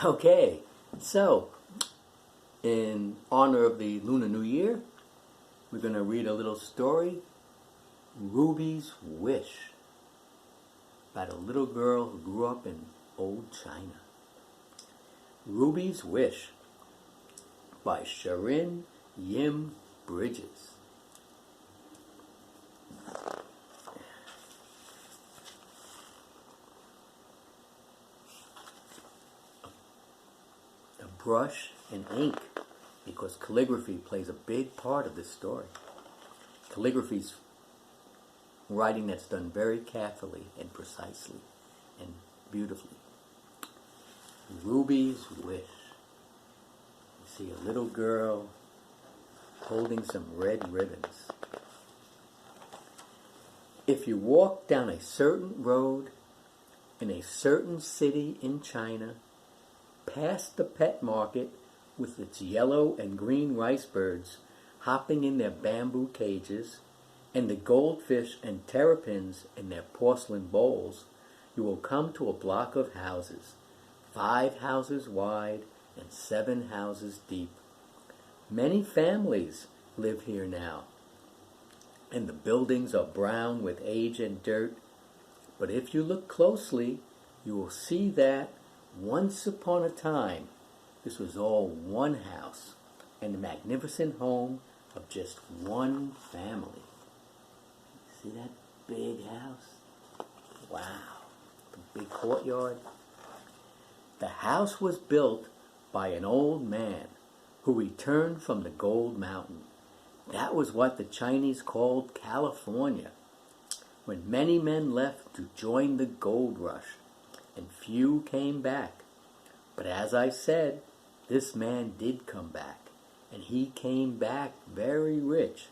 Okay, so in honor of the Lunar New Year, we're going to read a little story, Ruby's Wish, about a little girl who grew up in old China. Ruby's Wish by Shirin Yim Bridges. A brush and ink, because calligraphy plays a big part of this story. Calligraphy's writing that's done very carefully and precisely and beautifully. Ruby's Wish. You see a little girl holding some red ribbons. If you walk down a certain road in a certain city in China, past the pet market with its yellow and green rice birds hopping in their bamboo cages, and the goldfish and terrapins in their porcelain bowls, you will come to a block of houses, 5 houses wide and 7 houses deep. Many families live here now, and the buildings are brown with age and dirt. But if you look closely, you will see that once upon a time, this was all one house and a magnificent home of just one family. See that big house? Wow, the big courtyard. The house was built by an old man who returned from the Gold Mountain. That was what the Chinese called California, when many men left to join the gold rush, and few came back. But as I said, this man did come back, and he came back very rich.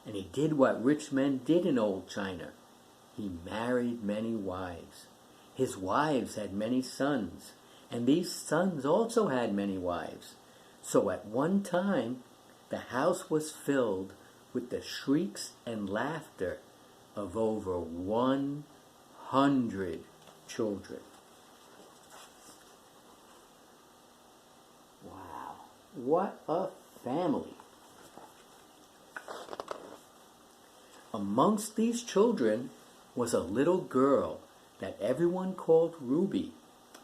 And he did what rich men did in old China. He married many wives. His wives had many sons, and these sons also had many wives. So at one time, the house was filled with the shrieks and laughter of over 100 children. Wow, what a family! Amongst these children was a little girl that everyone called Ruby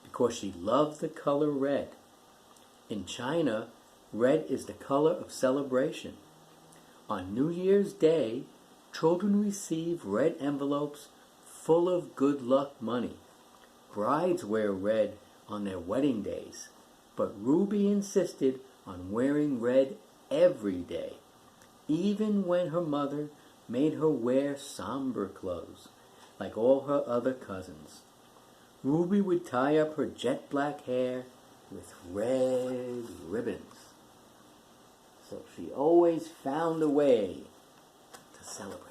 because she loved the color red. In China, red is the color of celebration. On New Year's Day, children receive red envelopes full of good luck money. Brides wear red on their wedding days, but Ruby insisted on wearing red every day, even when her mother made her wear somber clothes, like all her other cousins. Ruby would tie up her jet black hair with red ribbons. So she always found a way to celebrate.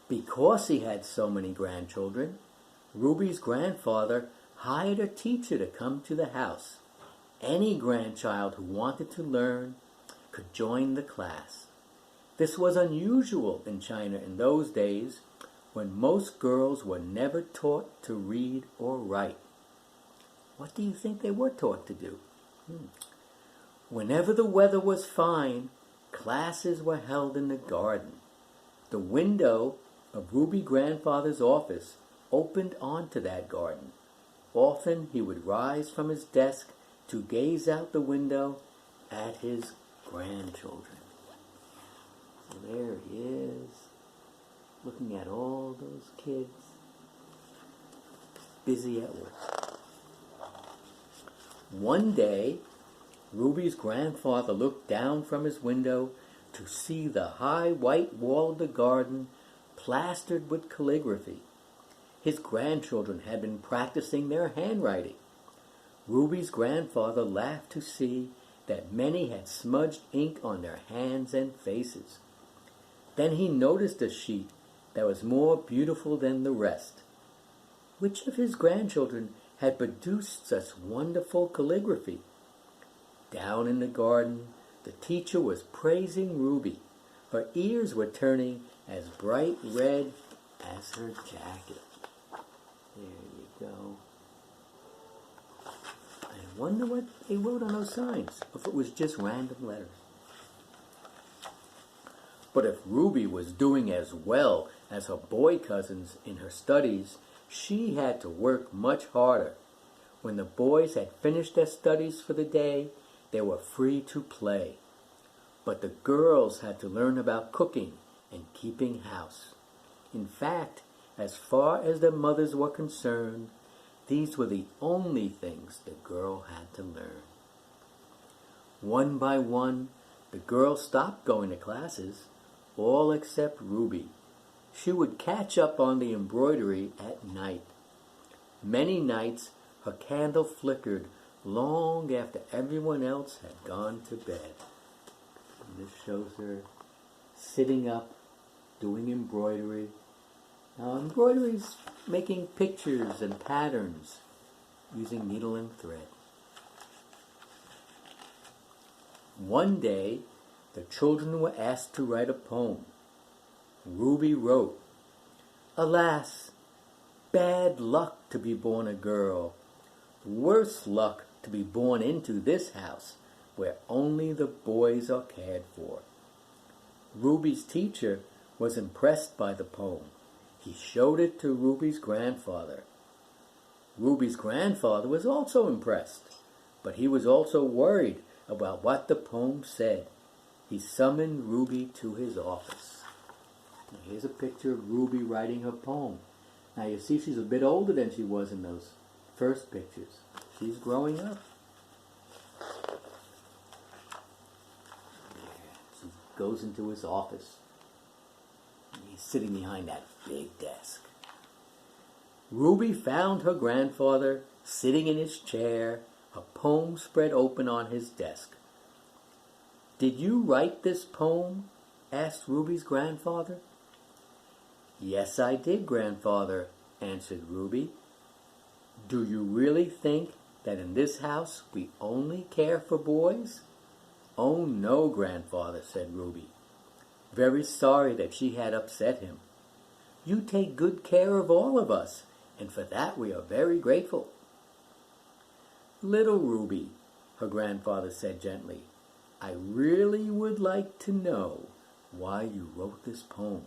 Because he had so many grandchildren, Ruby's grandfather hired a teacher to come to the house. Any grandchild who wanted to learn could join the class. This was unusual in China in those days, when most girls were never taught to read or write. What do you think they were taught to do? Whenever the weather was fine, classes were held in the garden. The window of Ruby's grandfather's office opened onto that garden. Often he would rise from his desk to gaze out the window at his grandchildren. So there he is, looking at all those kids, busy at work. One day, Ruby's grandfather looked down from his window to see the high white wall of the garden plastered with calligraphy. His grandchildren had been practicing their handwriting. Ruby's grandfather laughed to see that many had smudged ink on their hands and faces. Then he noticed a sheet that was more beautiful than the rest. Which of his grandchildren had produced such wonderful calligraphy? Down in the garden, the teacher was praising Ruby. Her ears were turning as bright red as her jacket. There you go. Wonder what they wrote on those signs, or if it was just random letters. But if Ruby was doing as well as her boy cousins in her studies, she had to work much harder. When the boys had finished their studies for the day, they were free to play. But the girls had to learn about cooking and keeping house. In fact, as far as their mothers were concerned, these were the only things the girl had to learn. One by one, the girls stopped going to classes, all except Ruby. She would catch up on the embroidery at night. Many nights, her candle flickered long after everyone else had gone to bed. And this shows her sitting up, doing embroidery. Now, embroidery is making pictures and patterns using needle and thread. One day, the children were asked to write a poem. Ruby wrote, "Alas, bad luck to be born a girl, worse luck to be born into this house where only the boys are cared for." Ruby's teacher was impressed by the poem. He showed it to Ruby's grandfather. Ruby's grandfather was also impressed, but he was also worried about what the poem said. He summoned Ruby to his office. Now, here's a picture of Ruby writing her poem. Now you see she's a bit older than she was in those first pictures. She's growing up. She goes into his office. He's sitting behind that big desk. Ruby found her grandfather sitting in his chair, a poem spread open on his desk. "Did you write this poem?" asked Ruby's grandfather. "Yes, I did, grandfather," answered Ruby. "Do you really think that in this house we only care for boys?" "Oh, no, grandfather," said Ruby, very sorry that she had upset him. "You take good care of all of us, and for that we are very grateful." "Little Ruby," her grandfather said gently, "I really would like to know why you wrote this poem.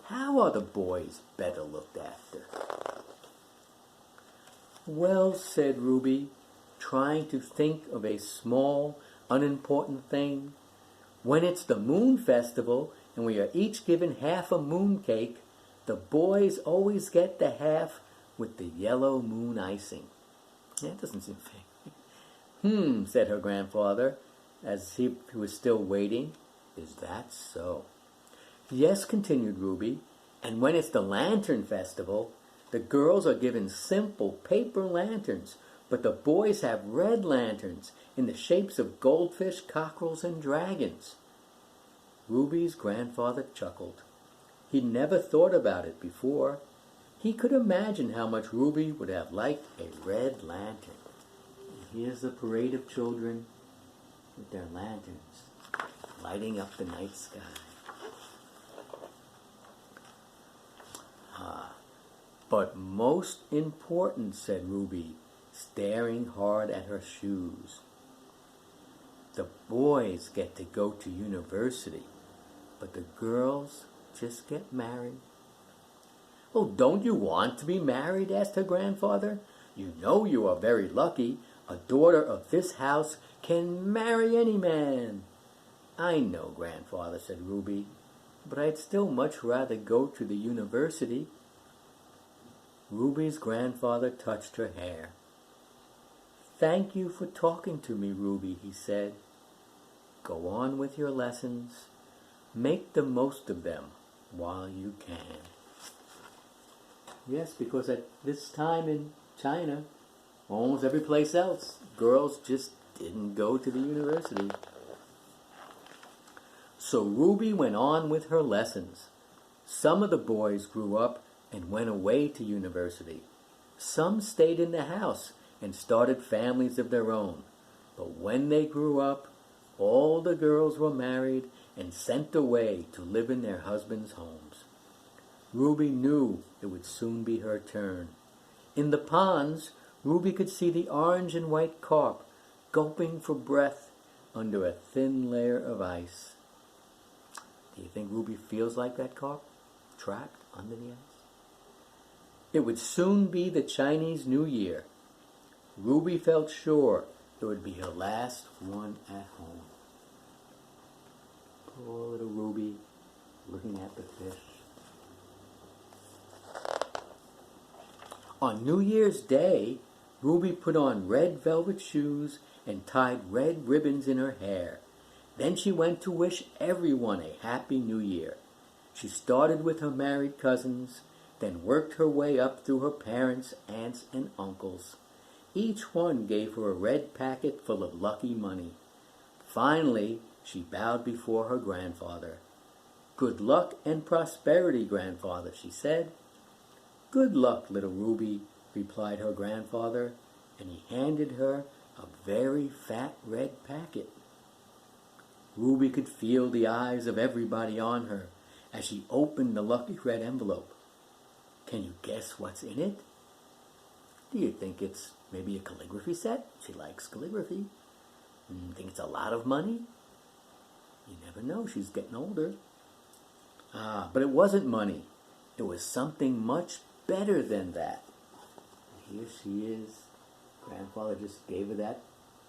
How are the boys better looked after?" "Well," said Ruby, trying to think of a small, unimportant thing, "when it's the moon festival and we are each given half a moon cake, the boys always get the half with the yellow moon icing." That doesn't seem fair. Said her grandfather, as he was still waiting. "Is that so?" "Yes," continued Ruby, "and when it's the lantern festival, the girls are given simple paper lanterns, but the boys have red lanterns in the shapes of goldfish, cockerels, and dragons." Ruby's grandfather chuckled. He'd never thought about it before. He could imagine how much Ruby would have liked a red lantern. And here's the parade of children with their lanterns, lighting up the night sky. "But most important," said Ruby, staring hard at her shoes, "the boys get to go to university, but the girls just get married." "Oh, don't you want to be married?" asked her grandfather. "You know you are very lucky. A daughter of this house can marry any man." "I know, grandfather," said Ruby, "but I'd still much rather go to the university." Ruby's grandfather touched her hair. "Thank you for talking to me, Ruby," he said. "Go on with your lessons. Make the most of them while you can." Yes, because at this time in China, almost every place else, girls just didn't go to the university. So Ruby went on with her lessons. Some of the boys grew up and went away to university. Some stayed in the house and started families of their own. But when they grew up, all the girls were married and sent away to live in their husbands' homes. Ruby knew it would soon be her turn. In the ponds, Ruby could see the orange and white carp gulping for breath under a thin layer of ice. Do you think Ruby feels like that carp, trapped under the ice? It would soon be the Chinese New Year. Ruby felt sure it would be her last one at home. Poor little Ruby, looking at the fish. On New Year's Day, Ruby put on red velvet shoes and tied red ribbons in her hair. Then she went to wish everyone a happy New Year. She started with her married cousins, then worked her way up through her parents, aunts, and uncles. Each one gave her a red packet full of lucky money. Finally, she bowed before her grandfather. "Good luck and prosperity, grandfather," she said. "Good luck, little Ruby," replied her grandfather, and he handed her a very fat red packet. Ruby could feel the eyes of everybody on her as she opened the lucky red envelope. Can you guess what's in it? Do you think it's maybe a calligraphy set? She likes calligraphy. Think it's a lot of money? You never know, she's getting older. But it wasn't money. It was something much better than that. Here she is. Grandfather just gave her that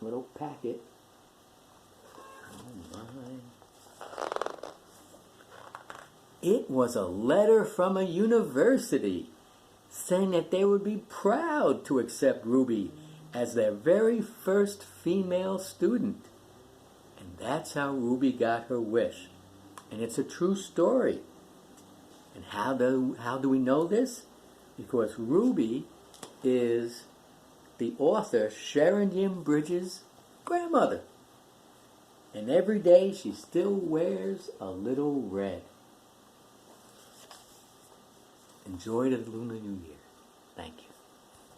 little packet. Oh my. It was a letter from a university saying that they would be proud to accept Ruby as their very first female student. And that's how Ruby got her wish. And it's a true story. And how do we know this? Because Ruby is the author Shirin Bridges' grandmother. And every day she still wears a little red. Enjoy the Lunar New Year. Thank you.